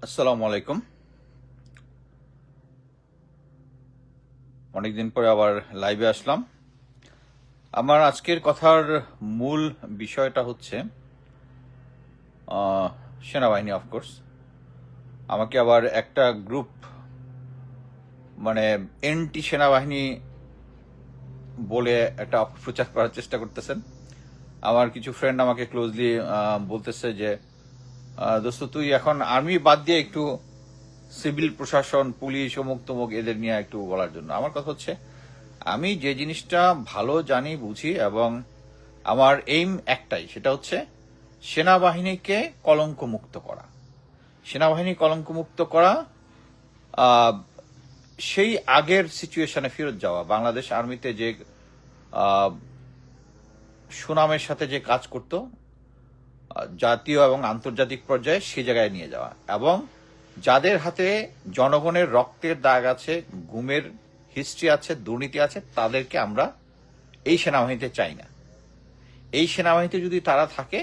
আসসালামু আলাইকুম। অনেকদিন পরে আবার লাইভে আসলাম। আমার আজকের কথার মূল বিষয়টা হচ্ছে আহ, সেনাবাহিনী। অফকোর্স আমাকে আবার একটা গ্রুপ, মানে এনটি সেনাবাহিনী বলে একটা অপপ্রচার করার চেষ্টা করতেছেন। আমার কিছু ফ্রেন্ড আমাকে ক্লোজলি বলতেছে যে দোস্ত, তুই এখন আর্মি বাদ দিয়ে একটু সিভিল প্রশাসন, পুলিশ, অমুক তমুক এদের নিয়ে একটু বলার জন্য। আমার কথা হচ্ছে, আমি যে জিনিসটা ভালো জানি, বুঝি, এবং আমার এইম একটাই, সেটা হচ্ছে সেনাবাহিনীকে কলঙ্কমুক্ত করা। সেনাবাহিনী কলঙ্কমুক্ত করা, আহ, সেই আগের সিচুয়েশনে ফেরত যাওয়া। বাংলাদেশ আর্মিতে যে আহ, সুনামের সাথে যে কাজ করত, জাতীয় এবং আন্তর্জাতিক পর্যায়ে সে জায়গায় নিয়ে যাওয়া, এবং যাদের হাতে জনগণের রক্তের দাগ আছে, গুমের হিস্ট্রি আছে, দুর্নীতি আছে, তাদেরকে আমরা এই সেনাবাহিনীতে চাই না। এই সেনাবাহিনীতে যদি তারা থাকে,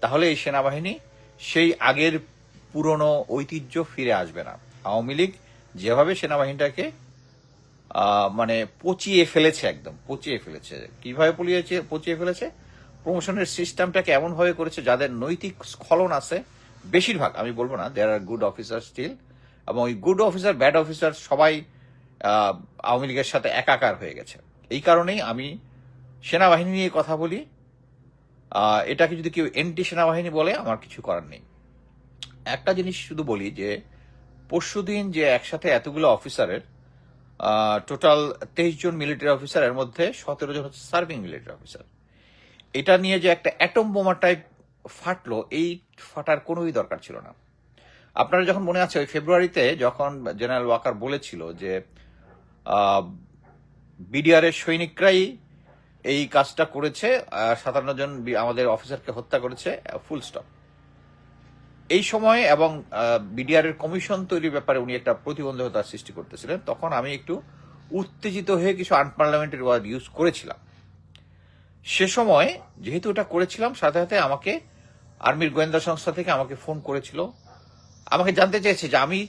তাহলে এই সেনাবাহিনী সেই আগের পুরনো ঐতিহ্য ফিরে আসবে না। আওয়ামী লীগ যেভাবে সেনাবাহিনীটাকে মানে পচিয়ে ফেলেছে, একদম পচিয়ে ফেলেছে। কিভাবে পচিয়ে ফেলেছে? প্রমোশনের সিস্টেমটাকে এমন ভাবে করেছে, যাদের নৈতিক স্খলন আছে, বেশিরভাগ, আমি বলবো না, দেয়ার আর গুড অফিসার স্টিল, এবং ওই গুড অফিসার, ব্যাড অফিসার সবাই আওয়ামী লীগের সাথে একাকার হয়ে গেছে। এই কারণেই আমি সেনাবাহিনী নিয়ে কথা বলি। এটাকে যদি কেউ এনটি সেনাবাহিনী বলে, আমার কিছু করার নেই। একটা জিনিস শুধু বলি যে পরশুদিন যে একসাথে এতগুলো অফিসারের, টোটাল 23 জন মিলিটারি অফিসার, এর মধ্যে 17 জন হচ্ছে সার্ভিং মিলিটারি অফিসার, এটা নিয়ে যে একটা অ্যাটম বোমা টাইপ ফাটলো, এই ফাটার কোনোই দরকার ছিল না। আপনারা যখন মনে আছে, ওই ফেব্রুয়ারিতে যখন জেনারেল ওয়াকার বলেছিল যে বিডিআর এর সৈনিকরাই এই কাজটা করেছে, 57 জন আমাদের অফিসারকে হত্যা করেছে, ফুল স্টপ। এই সময় এবং বিডিআর এর কমিশন তৈরির ব্যাপারে উনি একটা প্রতিবন্ধকতার সৃষ্টি করতেছিলেন, তখন আমি একটু উত্তেজিত হয়ে কিছু আনপার্লামেন্টারি ওয়ার্ড ইউজ করেছিলাম। সে সময় যেহেতু এটা করেছিলাম, সাথে সাথে আমাকে আর্মির গোয়েন্দা সংস্থা থেকে আমাকে ফোন করেছিল, আমাকে জানতে চেয়েছে যে আমি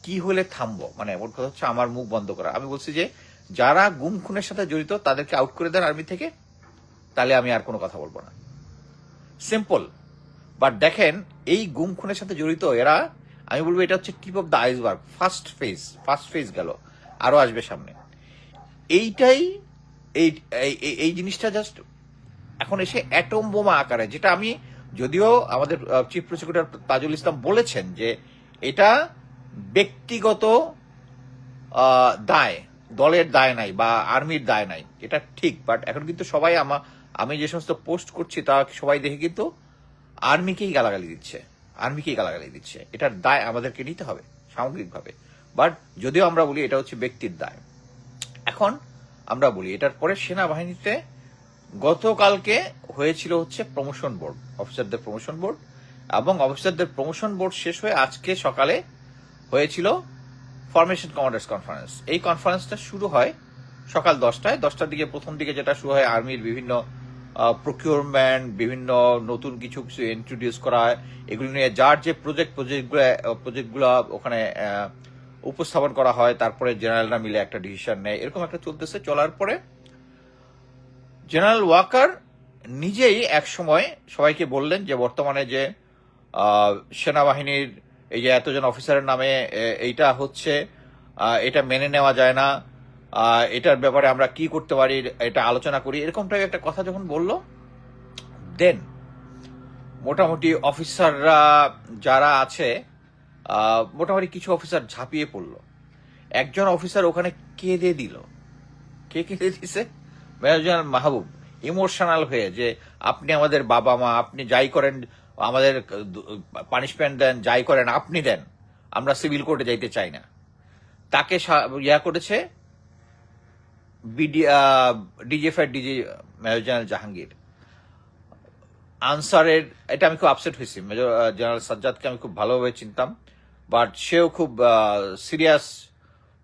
কি হলে থামবো। মানে ওর কথা হচ্ছে আমার মুখ বন্ধ করা। আমি বলছি যে যারা গুম খুনের সাথে জড়িত তাদেরকে আউট করে দেন আর্মি থেকে, তাহলে আমি আর কোনো কথা বলবো না। সিম্পল। বাট দেখেন, এই গুম খুনের সাথে জড়িত এরা, আমি বলবো এটা হচ্ছে tip of the iceberg, first phase গেল, আরো আসবে সামনে। এইটাই, এই এই জিনিসটা জাস্ট এখন এসে অ্যাটম বোমা আকারে, যেটা আমি, যদিও আমাদের চিফ প্রসিকিউটর তাজুল ইসলাম বলেছেন যে এটা ব্যক্তিগত দায়, দলের দায় নাই বা আর্মির দায় নাই, এটা ঠিক। বাট এখন কিন্তু সবাই আমি যে সমস্ত পোস্ট করছি তা সবাই দেখে কিন্তু আর্মিকেই গালাগালি দিচ্ছে। এটার দায় আমাদেরকে নিতে হবে সামগ্রিকভাবে। বাট যদিও আমরা বলি এটা হচ্ছে ব্যক্তির দায়, এখন আমরা বলি এটার পরে সেনাবাহিনীতে গতকালকে হয়েছিল হচ্ছে প্রমোশন বোর্ড, অফিসারদের প্রমোশন বোর্ড, এবং অফিসারদের প্রমোশন বোর্ড শেষ হয়ে আজকে সকালে হয়েছিল ফরমেশন কমান্ডার্স কনফারেন্স। এই কনফারেন্সটা শুরু হয় সকাল 10টায়। 10টার দিকে, প্রথম দিকে যেটা শুরু হয়, আর্মির বিভিন্ন প্রকিউরমেন্ট, বিভিন্ন নতুন কিছু কিছু ইন্ট্রোডিউস করা হয়, এগুলো নিয়ে যার যে প্রজেক্টগুলো ওখানে উপস্থাপন করা হয়, তারপরে জেনারেলরা মিলে একটা ডিসিশন নেয়, এরকম একটা চলতেছে। চলার পরে জেনারেল ওয়াকার নিজেই এক সময় সবাইকে বললেন যে বর্তমানে যে সেনাবাহিনীর এই যে এতজন অফিসারের নামে এইটা হচ্ছে, এটা মেনে নেওয়া যায় না, এটার ব্যাপারে আমরা কি করতে পারি এটা আলোচনা করি, এরকম টাইপের একটা কথা যখন বলল, দেন মোটামুটি অফিসাররা যারা আছে, মোটামুটি কিছু অফিসার ঝাঁপিয়ে পড়লো। একজন অফিসার ওখানে কেঁদে দিল। কে কেঁদে দিছে? মেজর জেনারেল মাহবুব ইমোশনাল হয়ে, যে আপনি আমাদের বাবা মা, আপনি যাই করেন, আমাদের পানিশমেন্ট দেন, যাই করেন আপনি দেন, আমরা সিভিল কোর্টে যাইতে চাই না। তাকে ইয়া করেছে DGFI DG major general Jahangir আনসারের। এটা আমি খুব আপসেট হয়েছি। মেজর জেনারেল সাজ্জাদকে আমি খুব ভালোভাবে চিনতাম, বাট সেও খুব সিরিয়াস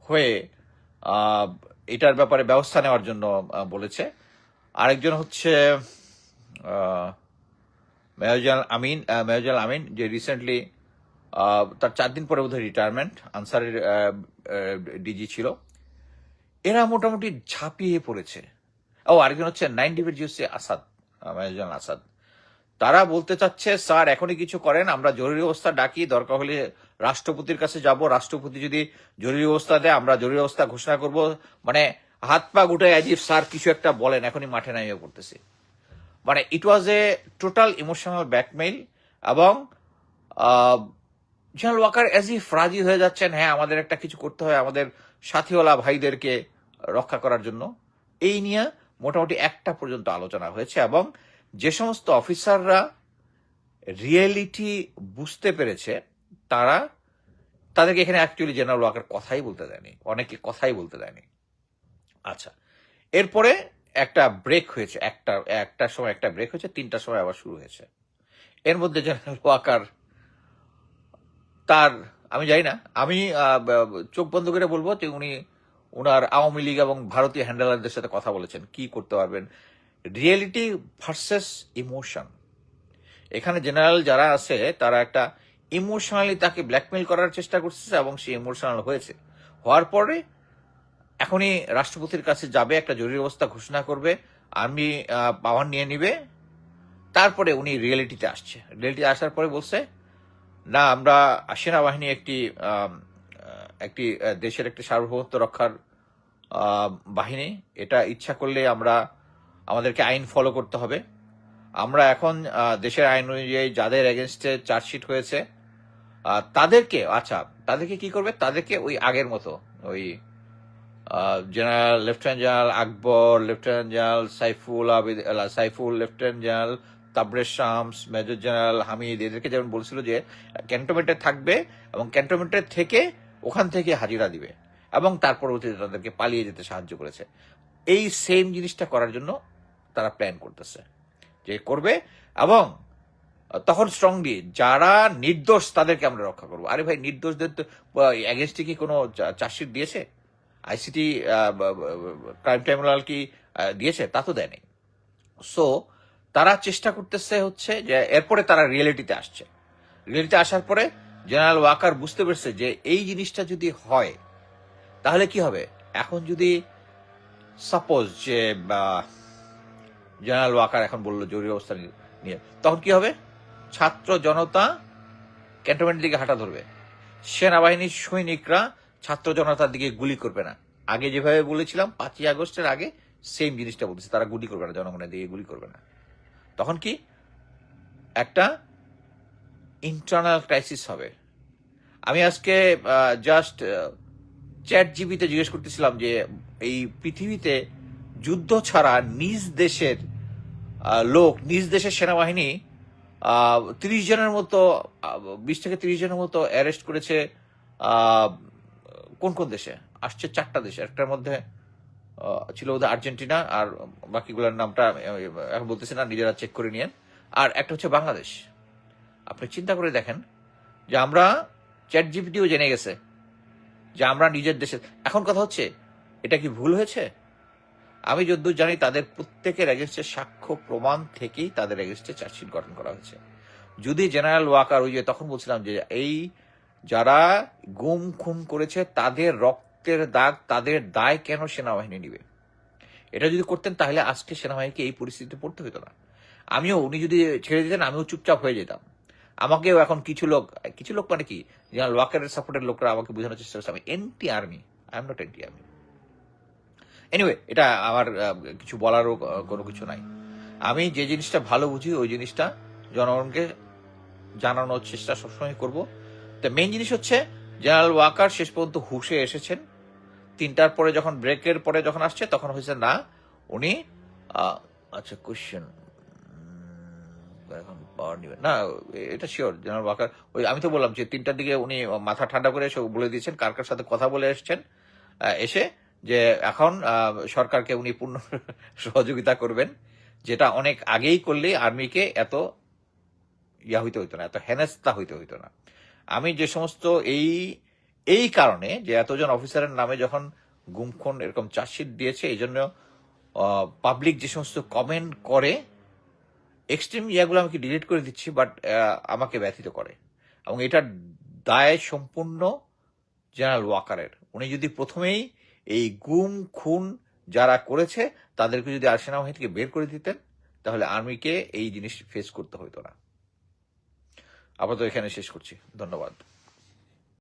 হয়ে এটার ব্যাপারে ব্যবস্থা নেওয়ার জন্য বলেছে। আরেকজন হচ্ছে মেজর জেনারেল আমিন, যে রিসেন্টলি তার 4 দিন পরে বোধহয় রিটায়ারমেন্ট, আনসারের ডিজি ছিল। এরা মোটামুটি ঝাঁপিয়ে পড়েছে। আরেকজন হচ্ছে 9 ডিভির জিওসি আসাদ, মেজর আসাদ। তারা বলতে চাচ্ছে স্যার এখনই কিছু করেন, আমরা জরুরি অবস্থা ডাকি, দরকার হলে রাষ্ট্রপতির কাছে যাব, রাষ্ট্রপতি যদি জরুরি অবস্থা দেয় আমরা জরুরি অবস্থা ঘোষণা করব। মানে হাত পা গুটে অ্যাজিভ স্যার কিছু একটা বলেন, এখনই মাঠে নামিয়ে পড়তেছে। মানে ইট ওয়াজ এ টোটাল ইমোশনাল ব্ল্যাকমেইল। এবং জেনারেল ওয়াকার অ্যাজ ইফ রাজি হয়ে যাচ্ছেন, হ্যাঁ আমাদের একটা কিছু করতে হয় আমাদের সাথীওয়ালা ভাইদেরকে রক্ষা করার জন্য। এই নিয়ে মোটামুটি 1টা পর্যন্ত আলোচনা হয়েছে, এবং যে সমস্ত অফিসাররা রিয়েলিটি বুঝতে পেরেছে তাদেরকে এখানে অ্যাকচুয়ালি জেনারেল ওয়াকার কথাই বলতে দেয়নি, অনেকে কথাই বলতে দেয়নি। আচ্ছা, এরপরে একটা ব্রেক হয়েছে, একটার সময় একটা ব্রেক হয়েছে, 3টার সময় আবার শুরু হয়েছে। এর মধ্যে জেনারেল ওয়াকার তার, আমি জানি না, আমি চোখ বন্ধ করে বলবো যে উনি ওনার আওয়ামী লীগ এবং ভারতীয় হ্যান্ডেলারদের সাথে কথা বলেছেন কি করতে পারবেন। Reality versus emotion. এখানে জেনারেল যারা আছে তারা একটা ইমোশনালি তাকে ব্ল্যাকমেইল করার চেষ্টা করছে, এবং সে ইমোশনাল হয়েছে। হওয়ার পরে এখনই রাষ্ট্রপতির কাছে যাবে, একটা জরুরি অবস্থা ঘোষণা করবে, আর্মি পাওয়ার নিয়ে নিবে। তারপরে উনি রিয়েলিটিতে আসছে। রিয়েলিটি আসার পরে বলছে না, আমরা সেনাবাহিনী একটি দেশের একটি সার্বভৌমত্ব রক্ষার বাহিনী, এটা ইচ্ছা করলে আমাদেরকে আইন ফলো করতে হবে। আমরা এখন দেশের আইন অনুযায়ী যাদের এগেনস্টে চার্জশিট হয়েছে তাদেরকে কি করবে, তাদেরকে ওই আগের মতো ওই general lieutenant general Akbar, lieutenant general Saiful, lieutenant general Tabrez Shams, major general Hamid, এদেরকে যেমন বলছিল যে ক্যান্টনমেন্টে থাকবে এবং ক্যান্টনমেন্টের থেকে ওখান থেকে হাজিরা দিবে, এবং তার পরবর্তীতে তাদেরকে পালিয়ে যেতে সাহায্য করেছে। এই সেম জিনিসটা করার জন্য তারা প্ল্যান করতেছে যে করবে, এবং তখন স্ট্রংলি যারা নির্দোষ তাদেরকে আমরা রক্ষা করবো। আরে ভাই, নির্দোষদের তো এগেনস্টে কি কোনো চার্জশিট দিয়েছে? আইসিটি ক্রাইম ট্রাইব্যুনাল কি দিয়েছে? তা তো দেয়নি। সো তারা চেষ্টা করতেছে হচ্ছে যে এরপরে তারা রিয়েলিটিতে আসছে। রিয়েলিটিতে আসার পরে জেনারেল ওয়াকার বুঝতে পেরেছে যে এই জিনিসটা যদি হয় তাহলে কি হবে। এখন যদি সাপোজ যে জেনারেল ওয়াকার এখন বললো জরুরি অবস্থা নিয়ে, তখন কি হবে? ছাত্র জনতা ক্যান্টনমেন্টের দিকে হাঁটা ধরবে, সেনাবাহিনীর সৈনিকরা ছাত্র জনতার দিকে গুলি করবে না। আগে যেভাবে বলেছিলাম 5ই আগস্টের আগে সেম জিনিসটা বলতেছে, তারা গুলি করবে না, জনগণের দিকে গুলি করবে না। তখন কি একটা ইন্টারনাল ক্রাইসিস হবে। আমি আজকে জাস্ট চ্যাট জিবিতে জিজ্ঞেস করতেছিলাম যে এই পৃথিবীতে যুদ্ধ ছাড়া নিজ দেশের লোক, নিজ দেশের সেনাবাহিনী 30 জনের মতো, 20 থেকে 30 জনের মতো অ্যারেস্ট করেছে। কোন কোন দেশে আসছে? 4টা দেশে। একটার মধ্যে ছিল বোধহয় আর্জেন্টিনা, আর বাকিগুলোর নামটা এখন বলতেছি না, নিজেরা চেক করে নিয়েন। আর একটা হচ্ছে বাংলাদেশ। আপনি চিন্তা করে দেখেন যে আমরা, চ্যাট জিপিটিও জেনে গেছে যে আমরা নিজের দেশে। এখন কথা হচ্ছে এটা কি ভুল হয়েছে? আমি যদ্দূর জানি তাদের প্রত্যেকের এগেনস্টে সাক্ষ্য প্রমাণ থেকেই তাদের এগেনস্টে চার্জশিট গঠন করা হয়েছে। যদি জেনারেল ওয়াকার, ওই যে তখন বলছিলাম যে এই যারা গুম খুন করেছে তাদের রক্তের দাগ, তাদের দায় কেন সেনাবাহিনী নিবে? এটা যদি করতেন তাহলে আজকে সেনাবাহিনীকে এই পরিস্থিতিতে পড়তে হতো না। উনি যদি ছেড়ে দিতেন আমিও চুপচাপ হয়ে যেতাম। আমাকেও এখন কিছু লোক মানে কি, জেনারেল ওয়াকারের সাপোর্টের লোকরা আমাকে বোঝানোর চেষ্টা করছে আমি anti army. I am not anti army. Anyway, এটা আমার কিছু বলারও কোনো কিছু নাই। আমি যে জিনিসটা ভালো বুঝি ওই জিনিসটা জনগণকে জানানোর চেষ্টা সবসময় করব। তো মেইন জিনিস হচ্ছে জেনারেল ওয়াকার শেষ পর্যন্ত হুশে এসেছেন। 3টার পরে যখন ব্রেকের পরে যখন আসছে তখন হয়েছে না উনি আচ্ছা কোশ্চেন এখন পাওয়ার নিবেন না, এটা শিওর জেনারেল ওয়াকার। ওই আমি তো বললাম যে 3টার দিকে উনি মাথা ঠান্ডা করে এসে বলে দিয়েছেন কার কার সাথে কথা বলে এসছেন, এসে যে এখন সরকারকে উনি পূর্ণ সহযোগিতা করবেন, যেটা অনেক আগেই করলে আর্মিকে এত হইতে হইতো না, এত হেনস্থা হইতে হইতো না। আমি যে সমস্ত এই কারণে যে এতজন অফিসারের নামে যখন গুমখুন এরকম চার্জশিট দিয়েছে, এই জন্য পাবলিক যে সমস্ত কমেন্ট করে এক্সট্রিম ইয়াগুলো আমি ডিলিট করে দিচ্ছি, বাট আমাকে ব্যথিত করে। এবং এটা দায় সম্পূর্ণ জেনারেল ওয়াকারের। উনি যদি প্রথমেই এই গুম খুন যারা করেছে তাদেরকে যদি আর সেনাবাহিনী থেকে বের করে দিতেন, তাহলে আর্মিকে এই জিনিস ফেস করতে হতো না। আপাতত এখানে শেষ করছি, ধন্যবাদ।